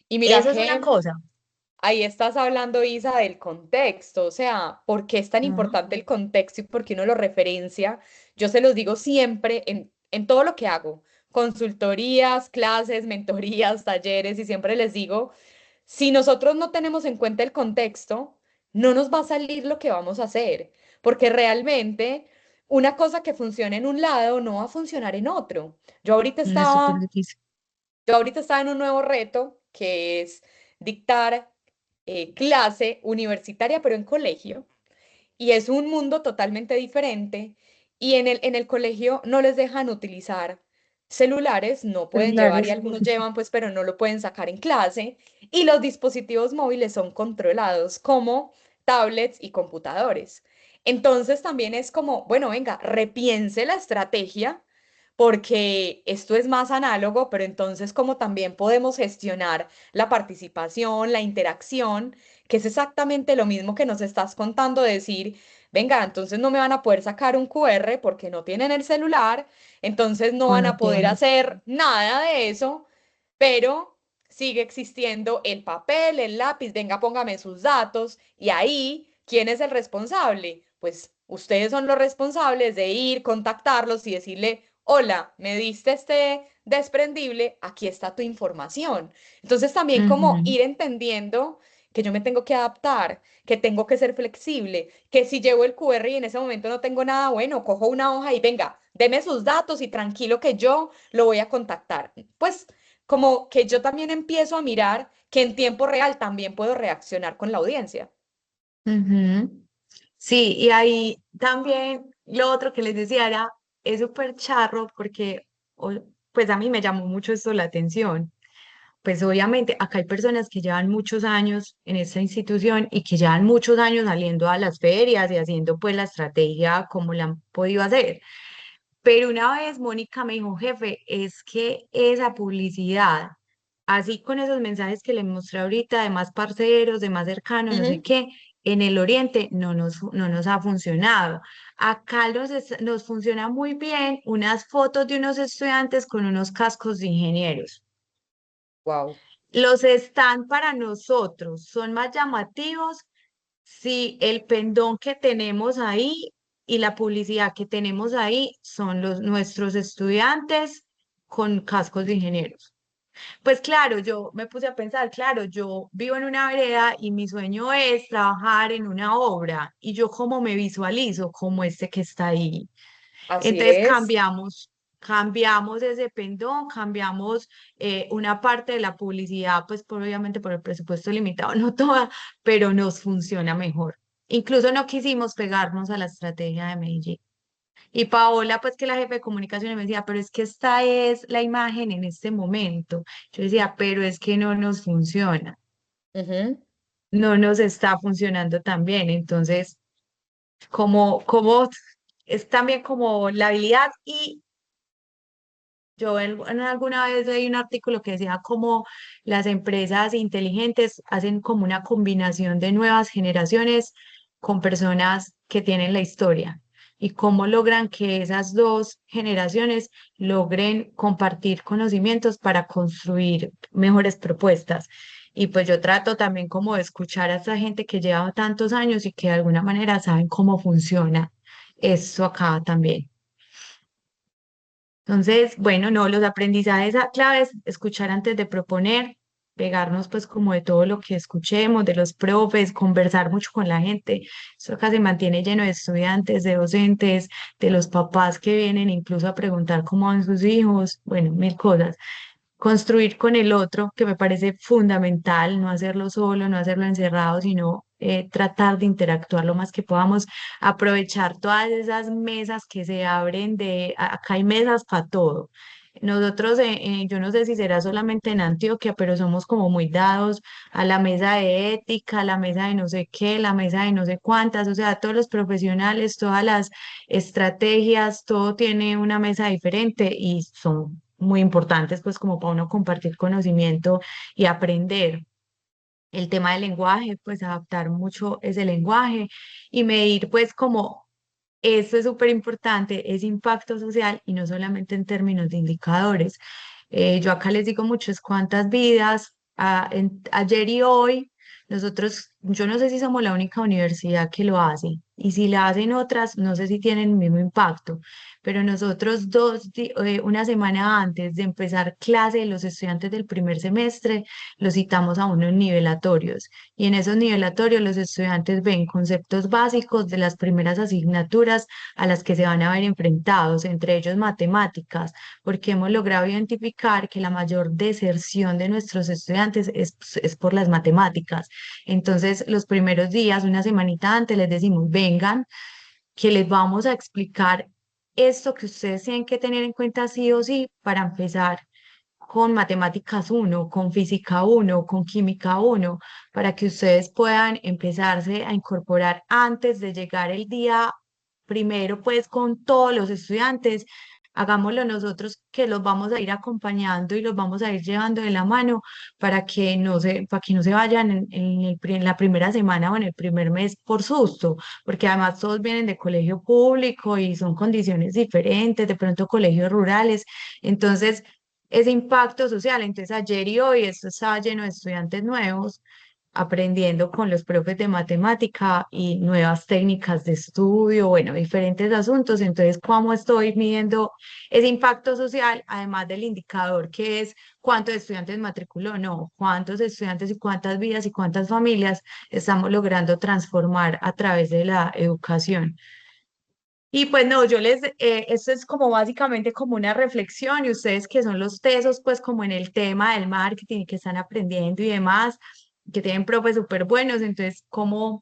Y mira Eso es una que cosa. ahí estás hablando, Isa, del contexto, o sea, ¿por qué es tan Ajá. importante el contexto y por qué uno lo referencia? Yo se los digo siempre en todo lo que hago, consultorías, clases, mentorías, talleres, y siempre les digo, si nosotros no tenemos en cuenta el contexto, no nos va a salir lo que vamos a hacer, porque realmente una cosa que funciona en un lado no va a funcionar en otro. Yo ahorita Es súper estaba difícil. yo ahorita estaba en un nuevo reto que es dictar clase universitaria, pero en colegio. Y es un mundo totalmente diferente. Y en el colegio no les dejan utilizar celulares, no pueden llevar y Celulares. algunos llevan, pues, pero no lo pueden sacar en clase. Y los dispositivos móviles son controlados como tablets y computadores. Entonces también es como, bueno, venga, repiense la estrategia porque esto es más análogo, pero entonces como también podemos gestionar la participación, la interacción, que es exactamente lo mismo que nos estás contando, decir, venga, entonces no me van a poder sacar un QR porque no tienen el celular, entonces no O van no a poder tienen. hacer nada de eso, pero sigue existiendo el papel, el lápiz, venga, póngame sus datos y ahí, ¿quién es el responsable? Pues ustedes son los responsables de ir, contactarlos y decirle, hola, me diste este desprendible, aquí está tu información. Entonces también como Ujú, ir entendiendo que yo me tengo que adaptar, que tengo que ser flexible, que si llevo el QR y en ese momento no tengo nada bueno, cojo una hoja y venga, deme sus datos y tranquilo que yo lo voy a contactar. Pues como que yo también empiezo a mirar que en tiempo real también puedo reaccionar con la audiencia. ujú. Sí, y ahí también lo otro que les decía era, es súper charro porque, pues a mí me llamó mucho esto la atención. Pues obviamente acá hay personas que llevan muchos años en esta institución y que llevan muchos años saliendo a las ferias y haciendo pues la estrategia como la han podido hacer. Pero una vez Mónica me dijo, jefe, es que esa publicidad, así con esos mensajes que le mostré ahorita de más parceros, de más cercanos, no sé Ujú. qué, en el Oriente no nos ha funcionado. Acá nos funciona muy bien unas fotos de unos estudiantes con unos cascos de ingenieros. Wow. Los están para nosotros, son más llamativos si el pendón que tenemos ahí y la publicidad que tenemos ahí son nuestros estudiantes con cascos de ingenieros. Pues claro, yo me puse a pensar, claro, yo vivo en una vereda y mi sueño es trabajar en una obra y yo cómo me visualizo como este que está ahí. Así Entonces es. cambiamos ese pendón, cambiamos una parte de la publicidad, pues obviamente por el presupuesto limitado, no toda, pero nos funciona mejor. Incluso no quisimos pegarnos a la estrategia de Medellín. Y Paola, pues que la jefe de comunicación me decía, pero es que esta es la imagen en este momento. Yo decía, pero es que no nos funciona. Ujú. no nos está funcionando tan bien. Entonces, como es también como la habilidad y yo en alguna vez leí un artículo que decía como las empresas inteligentes hacen como una combinación de nuevas generaciones con personas que tienen la historia y cómo logran que esas dos generaciones logren compartir conocimientos para construir mejores propuestas. Y pues yo trato también como de escuchar a esa gente que lleva tantos años y que de alguna manera saben cómo funciona eso acá también. Entonces, bueno, no, los aprendizajes claves, escuchar antes de proponer, pegarnos pues como de todo lo que escuchemos, de los profes, conversar mucho con la gente. Eso acá se mantiene lleno de estudiantes, de docentes, de los papás que vienen incluso a preguntar cómo van sus hijos, bueno, mil cosas construir con el otro, que me parece fundamental, no hacerlo solo, no hacerlo encerrado, sino tratar de interactuar lo más que podamos, aprovechar todas esas mesas que se abren acá hay mesas para todo. Nosotros, yo no sé si será solamente en Antioquia, pero somos como muy dados a la mesa de ética, a la mesa de no sé qué, la mesa de no sé cuántas, o sea, todos los profesionales, todas las estrategias, todo tiene una mesa diferente y son muy importantes, pues como para uno compartir conocimiento y aprender. El tema del lenguaje, pues adaptar mucho ese lenguaje y medir, pues como esto es súper importante, es impacto social y no solamente en términos de indicadores. Yo acá les digo mucho, es cuántas vidas, ayer y hoy, nosotros, yo no sé si somos la única universidad que lo hace y si la hacen otras, no sé si tienen el mismo impacto, pero nosotros una semana antes de empezar clase, los estudiantes del primer semestre los citamos a unos nivelatorios y en esos nivelatorios los estudiantes ven conceptos básicos de las primeras asignaturas a las que se van a ver enfrentados, entre ellos matemáticas, porque hemos logrado identificar que la mayor deserción de nuestros estudiantes es por las matemáticas. Entonces, los primeros días, una semanita antes, les decimos, vengan, que les vamos a explicar esto que ustedes tienen que tener en cuenta sí o sí para empezar con matemáticas uno, con física uno, con química uno, para que ustedes puedan empezarse a incorporar antes de llegar el día primero, pues con todos los estudiantes. Hagámoslo nosotros que los vamos a ir acompañando y los vamos a ir llevando de la mano para que no se vayan en la primera semana o en el primer mes por susto, porque además todos vienen de colegio público y son condiciones diferentes, de pronto colegios rurales. Entonces, ese impacto social. Entonces, ayer y hoy esto estaba lleno de estudiantes nuevos aprendiendo con los profes de matemática y nuevas técnicas de estudio, bueno, diferentes asuntos. Entonces, ¿cómo estoy midiendo ese impacto social, además del indicador que es cuántos estudiantes matriculó? No, cuántos estudiantes y cuántas vidas y cuántas familias estamos logrando transformar a través de la educación. Y pues no, esto es como básicamente como una reflexión y ustedes que son los tesos pues como en el tema del marketing y que están aprendiendo y demás, que tienen profes súper buenos, entonces como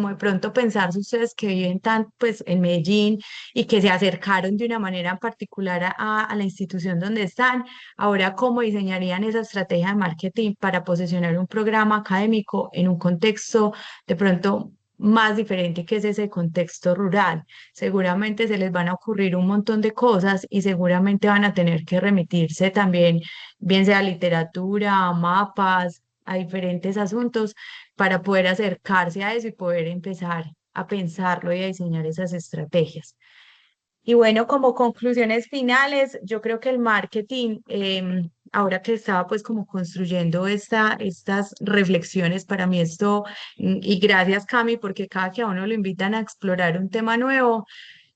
de pronto pensar si ustedes que viven tan pues en Medellín y que se acercaron de una manera particular a la institución donde están, ahora cómo diseñarían esa estrategia de marketing para posicionar un programa académico en un contexto de pronto más diferente que es ese contexto rural. Seguramente se les van a ocurrir un montón de cosas y seguramente van a tener que remitirse también, bien sea a literatura, a mapas, a diferentes asuntos, para poder acercarse a eso y poder empezar a pensarlo y a diseñar esas estrategias. Y bueno, como conclusiones finales, yo creo que el marketing, ahora que estaba pues como construyendo estas reflexiones, para mí esto, y gracias Cami, porque cada que a uno lo invitan a explorar un tema nuevo,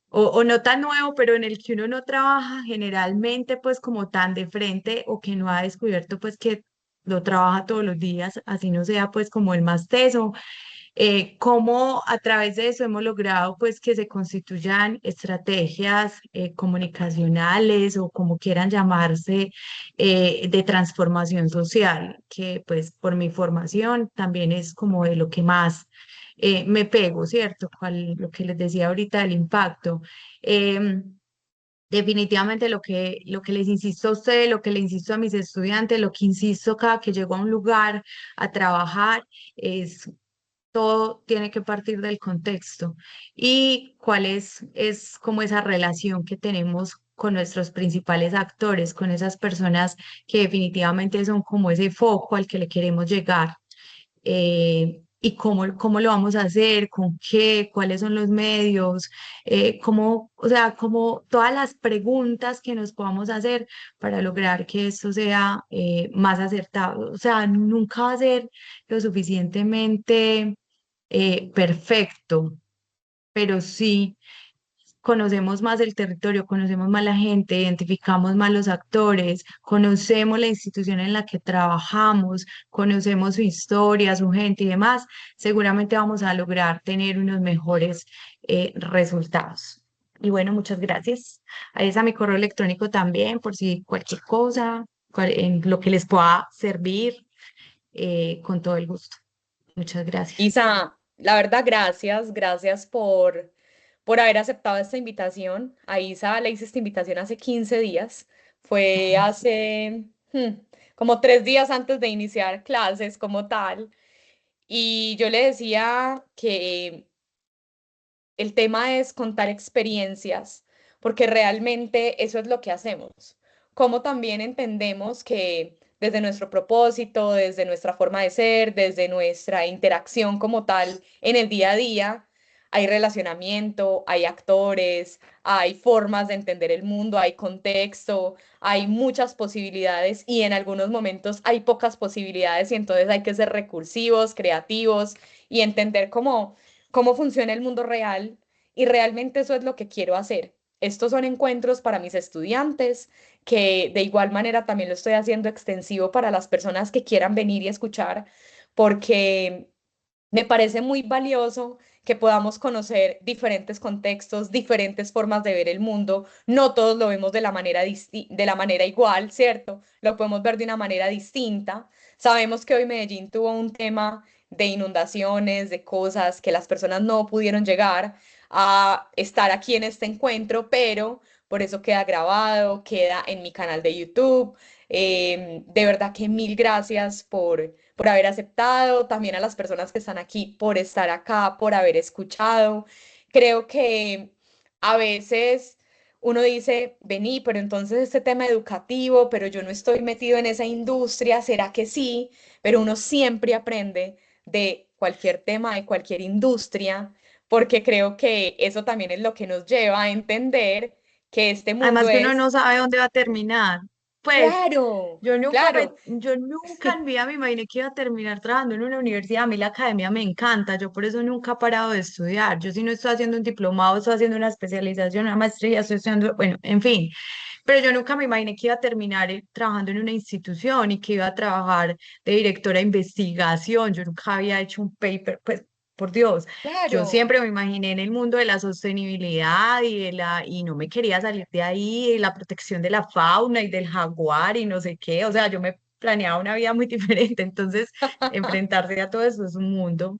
o no tan nuevo, pero en el que uno no trabaja generalmente pues como tan de frente o que no ha descubierto pues que lo trabaja todos los días, así no sea pues como el más teso, cómo a través de eso hemos logrado pues que se constituyan estrategias comunicacionales o como quieran llamarse de transformación social, que pues por mi formación también es como de lo que más me pego, ¿cierto? Lo que les decía ahorita del impacto. Em, definitivamente lo que les insisto a ustedes, lo que le insisto a mis estudiantes, lo que insisto cada que llego a un lugar a trabajar, es todo tiene que partir del contexto y cuál es como esa relación que tenemos con nuestros principales actores, con esas personas que definitivamente son como ese foco al que le queremos llegar. Y cómo lo vamos a hacer, con qué, cuáles son los medios, cómo, o sea, como todas las preguntas que nos podamos hacer para lograr que esto sea más acertado. O sea, nunca va a ser lo suficientemente perfecto, pero sí conocemos más el territorio, conocemos más la gente, identificamos más los actores, conocemos la institución en la que trabajamos, conocemos su historia, su gente y demás, seguramente vamos a lograr tener unos mejores resultados. Y bueno, muchas gracias. Ahí está mi correo electrónico también, por si cualquier cosa, en lo que les pueda servir, con todo el gusto. Muchas gracias. Isa, la verdad, gracias, gracias por haber aceptado esta invitación. A Isa le hice esta invitación hace 15 días. Fue hace como 3 días antes de iniciar clases como tal. Y yo le decía que el tema es contar experiencias, porque realmente eso es lo que hacemos. Como también entendemos que desde nuestro propósito, desde nuestra forma de ser, desde nuestra interacción como tal en el día a día, hay relacionamiento, hay actores, hay formas de entender el mundo, hay contexto, hay muchas posibilidades y en algunos momentos hay pocas posibilidades y entonces hay que ser recursivos, creativos y entender cómo funciona el mundo real y realmente eso es lo que quiero hacer. Estos son encuentros para mis estudiantes, que de igual manera también lo estoy haciendo extensivo para las personas que quieran venir y escuchar, porque me parece muy valioso que podamos conocer diferentes contextos, diferentes formas de ver el mundo. No todos lo vemos de la manera, de la manera igual, ¿cierto? Lo podemos ver de una manera distinta. Sabemos que hoy Medellín tuvo un tema de inundaciones, de cosas que las personas no pudieron llegar a estar aquí en este encuentro, pero por eso queda grabado, queda en mi canal de YouTube. De verdad que mil gracias por haber aceptado, también a las personas que están aquí por estar acá, por haber escuchado. Creo que a veces uno dice, vení, pero entonces este tema educativo, pero yo no estoy metido en esa industria, ¿será que sí? Pero uno siempre aprende de cualquier tema, de cualquier industria, porque creo que eso también es lo que nos lleva a entender que este mundo Además que uno es, no sabe dónde va a terminar. Pues claro, claro, yo nunca en vida me imaginé que iba a terminar trabajando en una universidad. A mí la academia me encanta, yo por eso nunca he parado de estudiar. Yo si no estoy haciendo un diplomado, estoy haciendo una especialización, una maestría, estoy estudiando, bueno, en fin. Pero yo nunca me imaginé que iba a terminar trabajando en una institución y que iba a trabajar de directora de investigación. Yo nunca había hecho un paper, pues por Dios. Yo claro. siempre me imaginé en el mundo de la sostenibilidad y no me quería salir de ahí, y la protección de la fauna y del jaguar y no sé qué. O sea, yo me planeaba una vida muy diferente. Entonces, enfrentarse a todo eso es un mundo.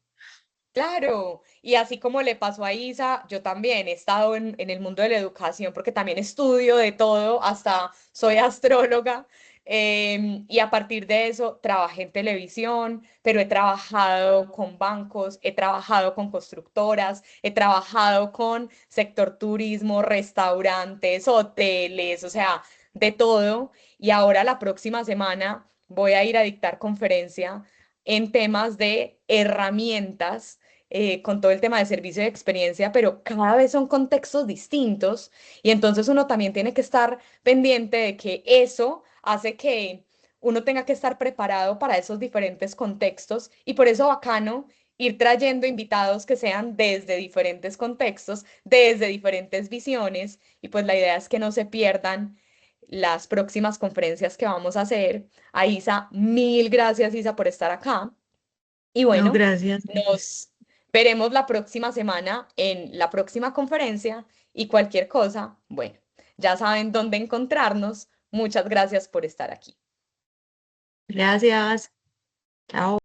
Claro, y así como le pasó a Isa, yo también he estado en el mundo de la educación porque también estudio de todo, hasta soy astróloga, y a partir de eso trabajé en televisión, pero he trabajado con bancos, he trabajado con constructoras, he trabajado con sector turismo, restaurantes, hoteles, o sea, de todo. Y ahora la próxima semana voy a ir a dictar conferencia en temas de herramientas con todo el tema de servicio de experiencia, pero cada vez son contextos distintos y entonces uno también tiene que estar pendiente de que eso hace que uno tenga que estar preparado para esos diferentes contextos y por eso bacano ir trayendo invitados que sean desde diferentes contextos, desde diferentes visiones y pues la idea es que no se pierdan las próximas conferencias que vamos a hacer. A Isa, mil gracias Isa por estar acá. Y No, bueno, gracias. nos veremos la próxima semana en la próxima conferencia y cualquier cosa, bueno, ya saben dónde encontrarnos. Muchas gracias por estar aquí. Gracias. Chao.